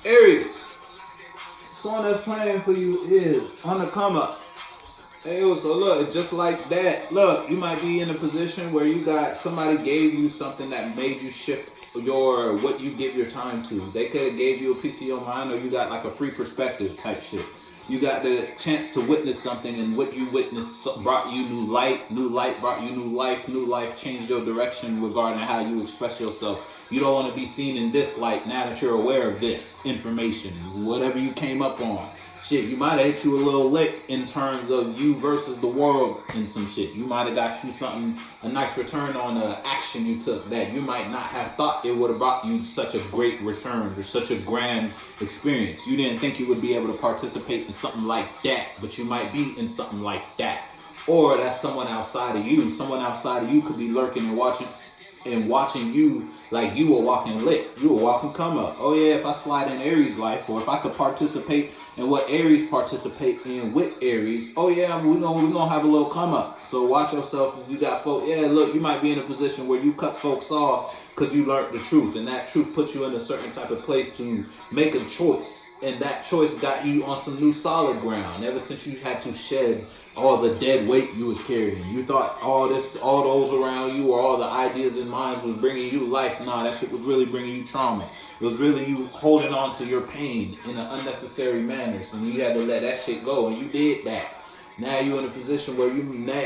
Aries, song that's playing for you is on the come up. Hey, yo, so look, it's just like that. Look, you might be in a position where you got somebody gave you something that made you shift your what you give your time to. They could have gave you a piece of your mind, or you got like a free perspective type shit. You got the chance to witness something, and what you witnessed brought you new light. New light brought you new life. New life changed your direction regarding how you express yourself. You don't want to be seen in this light now that you're aware of this information, whatever you came up on. Shit, you might have hit you a little lick in terms of you versus the world and some shit. You might have got you something, a nice return on the action you took that you might not have thought it would have brought you such a great return or such a grand experience. You didn't think you would be able to participate in something like that, but you might be in something like that. Or that's someone outside of you. Someone outside of you could be lurking and watching you like you were walking lick. You were walking come up. Oh yeah, if I slide in Aries life, or if I could participate in what Aries participate in with Aries, oh yeah, we're gonna have a little come up. So watch yourself if you got folks. Yeah, look, you might be in a position where you cut folks off because you learned the truth, and that truth puts you in a certain type of place to make a choice. And that choice got you on some new solid ground. Ever since you had to shed all the dead weight you was carrying, you thought all those around you, or all the ideas and minds was bringing you life. Nah, that shit was really bringing you trauma. It was really you holding on to your pain in an unnecessary manner. So you had to let that shit go, and you did that. Now you're in a position where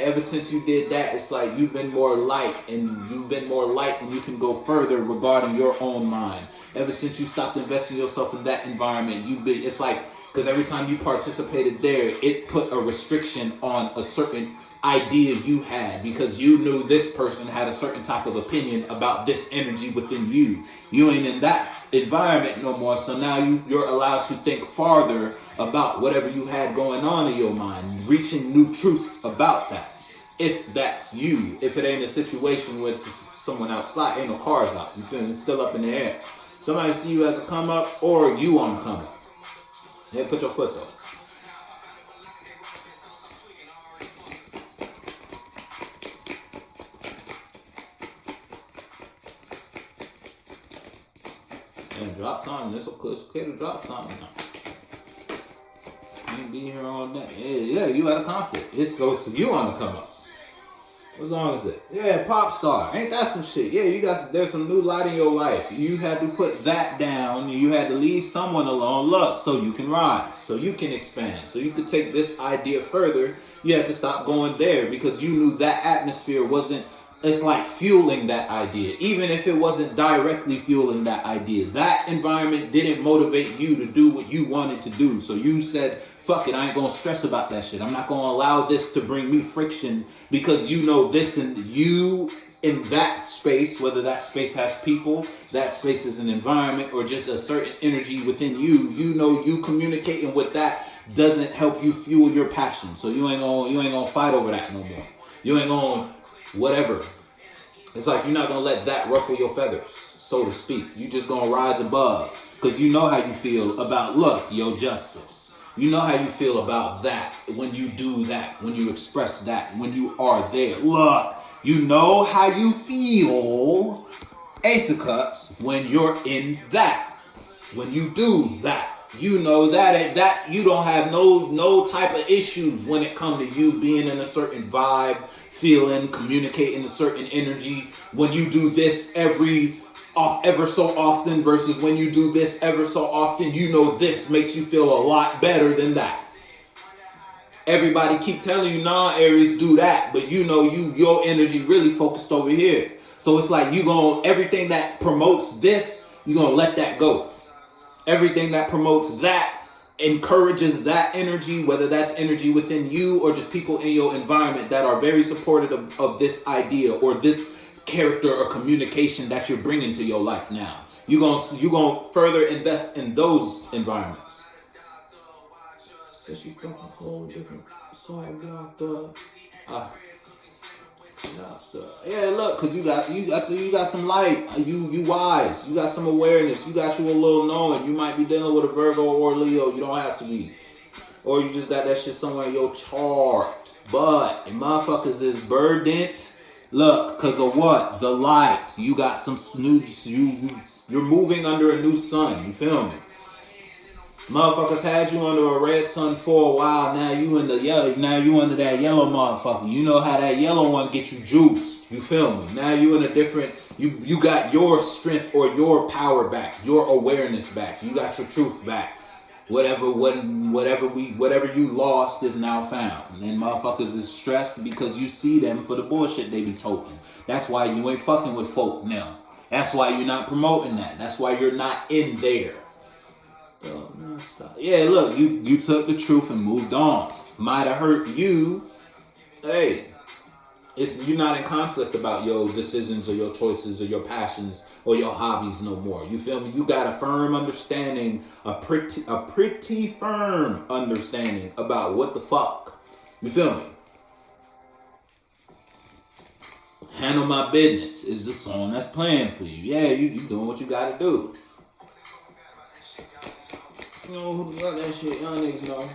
ever since you did that, it's like you've been more light, and you can go further regarding your own mind. Ever since you stopped investing yourself in that environment, it's like, because every time you participated there, it put a restriction on a certain idea you had, because you knew this person had a certain type of opinion about this energy within you. You ain't in that environment no more, so now you're allowed to think farther about whatever you had going on in your mind, reaching new truths about that. If that's you, if it ain't a situation where it's someone outside, ain't no cars out, you feel me? It's still up in the air. Somebody see you as a come up, or you on the come up. Yeah, put your foot though. And drop something. It's okay to drop something now. You ain't be here all day. Yeah, you had a conflict. It's you on the come up. What song is it? Yeah, pop star. Ain't that some shit? Yeah, there's some new light in your life. You had to put that down. You had to leave someone alone. Look, so you can rise, so you can expand, so you could take this idea further. You had to stop going there because you knew that atmosphere wasn't. It's like fueling that idea, even if it wasn't directly fueling that idea. That environment didn't motivate you to do what you wanted to do. So you said, fuck it, I ain't gonna stress about that shit. I'm not gonna allow this to bring me friction, because you know this, and you in that space, whether that space has people, that space is an environment, or just a certain energy within you, you know you communicating with that doesn't help you fuel your passion. So you ain't gonna fight over that no more. You ain't gonna whatever. It's like you're not gonna let that ruffle your feathers, so to speak. You just gonna rise above, because you know how you feel about your justice. You know how you feel about that when you do that, when you express that, when you are there. Look, you know how you feel, Ace of Cups, when you're in that. When you do that. You know that you don't have no type of issues when it comes to you being in a certain vibe, feeling, communicating a certain energy. When you do this ever so often versus when you do this ever so often, you know this makes you feel a lot better than that. Everybody keep telling you, nah, Aries, do that, but you know your energy really focused over here. So it's like everything that promotes this, you're gonna let that go. Everything that promotes that, encourages that energy, whether that's energy within you or just people in your environment that are very supportive of this idea or this character or communication that you're bringing to your life now. You're gonna further invest in those environments. Yeah, look, cause you got some light. You wise. You got some awareness. You got you a little knowing. You might be dealing with a Virgo or a Leo. You don't have to be, or you just got that shit somewhere in your chart. But motherfuckers is burdened. Look, cause of what? The light. You got some snooze. You're moving under a new sun. You feel me? Motherfuckers had you under a red sun for a while. Now you in the yellow. Now you under that yellow motherfucker. You know how that yellow one get you juice. You feel me? Now you in a different. You got your strength or your power back, your awareness back. You got your truth back. Whatever you lost is now found. And motherfuckers is stressed because you see them for the bullshit they be toting. That's why you ain't fucking with folk now. That's why you're not promoting that. That's why you're not in there. Yeah, look, you took the truth and moved on. Might have hurt you. Hey, you're not in conflict about your decisions or your choices or your passions or your hobbies no more. You feel me? You got a firm understanding, a pretty firm understanding about what the fuck. You feel me? Handle My Business is the song that's playing for you. Yeah, you doing what you gotta do. You know who got that shit? Y'all niggas know.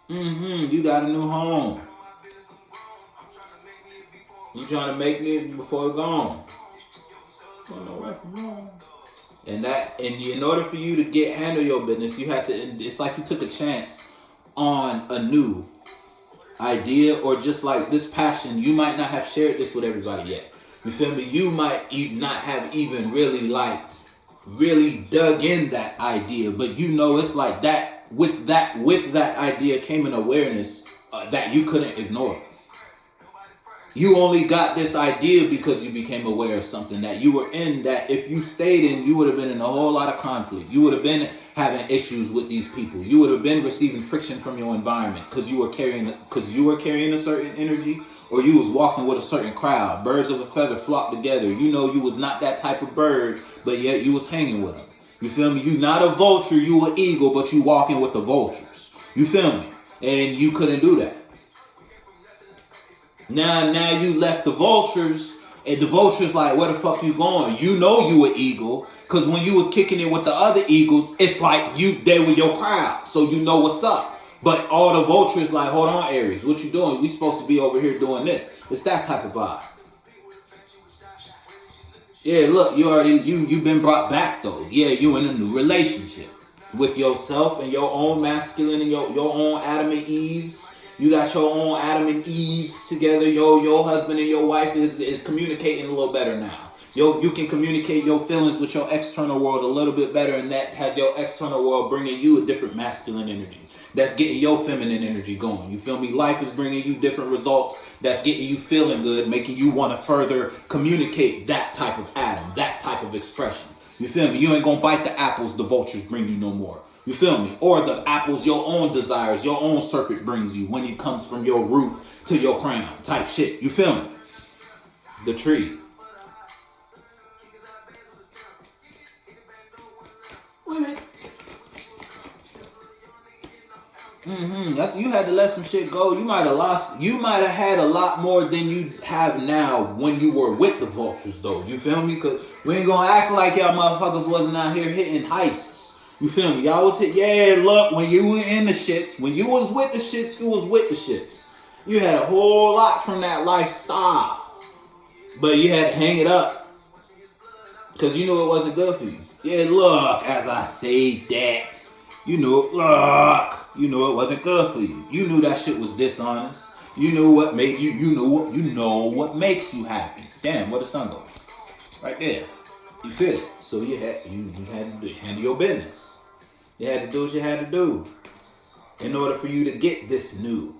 You got a new home. You trying to make it before it's gone. And in order for you to handle your business, you had to. It's like you took a chance on a new idea, or just like this passion. You might not have shared this with everybody yet. You feel me? You might not have even really dug in that idea, but you know it's like that. With that idea came an awareness that you couldn't ignore. You only got this idea because you became aware of something that you were in, that if you stayed in, you would have been in a whole lot of conflict. You would have been having issues with these people. You would have been receiving friction from your environment because you were carrying a certain energy, or you was walking with a certain crowd. Birds of a feather flock together. You know you was not that type of bird, but yet you was hanging with them. You feel me? You not a vulture, you an eagle, but you walking with the vultures. You feel me? And you couldn't do that. Now you left the vultures, and the vultures like, where the fuck you going? You know you an eagle, because when you was kicking it with the other eagles, it's like they were your crowd, so you know what's up. But all the vultures like, hold on, Aries, what you doing? We supposed to be over here doing this. It's that type of vibe. Yeah, look, you've been brought back though. Yeah, you in a new relationship with yourself and your own masculine and your own Adam and Eves. You got your own Adam and Eves together. Your husband and your wife is communicating a little better now. You can communicate your feelings with your external world a little bit better, and that has your external world bringing you a different masculine energy. That's getting your feminine energy going. You feel me? Life is bringing you different results. That's getting you feeling good, making you want to further communicate that type of Adam, that type of expression. You feel me? You ain't gonna bite the apples the vultures bring you no more. You feel me? Or the apples your own desires, your own serpent brings you when it comes from your root to your crown type shit. You feel me? The tree. You had to let some shit go. You might have had a lot more than you have now when you were with the vultures though. You feel me? Cause we ain't gonna act like y'all motherfuckers wasn't out here hitting heists. You feel me? Y'all was look, when you were in the shits, when you was with the shits, you was with the shits. You had a whole lot from that lifestyle. But you had to hang it up. Cause you knew it wasn't good for you. Yeah, look, as I say that, you knew it wasn't good for you. You knew that shit was dishonest. You knew what made you know what makes you happy. Damn, where the sun go? Right there. You feel it. So you had to handle your business. You had to do what you had to do in order for you to get this new.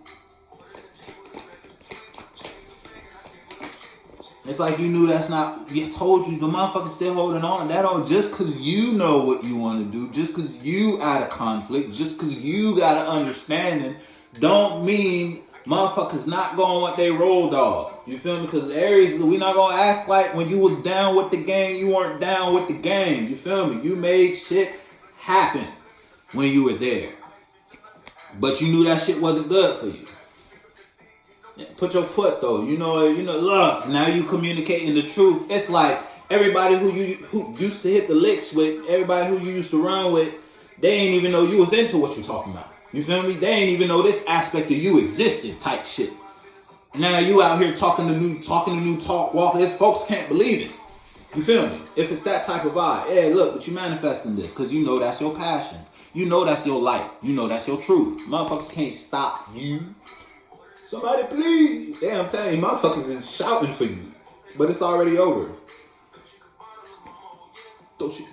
It's like you knew that's not. You told you the motherfucker still holding on. That don't just cause you know what you want to do, just cause you out of conflict, just cause you got an understanding, don't mean motherfuckers not going with they roll dog. You feel me? Cause Aries, we not gonna act like when you was down with the gang, you weren't down with the gang. You feel me? You made shit happen when you were there, but you knew that shit wasn't good for you. Put your foot though, you know. Look, now you communicating the truth. It's like everybody who used to hit the licks with, everybody who you used to run with, they ain't even know you was into what you're talking about. You feel me? They ain't even know this aspect of you existed, type shit. Now you out here talking the new talk, walking. His folks can't believe it. You feel me? If it's that type of vibe, hey, look, but you manifesting this because you know that's your passion. You know that's your life. You know that's your truth. Motherfuckers can't stop you. Somebody please. Yeah, I'm telling you, motherfuckers is shouting for you. But it's already over. Throw shit.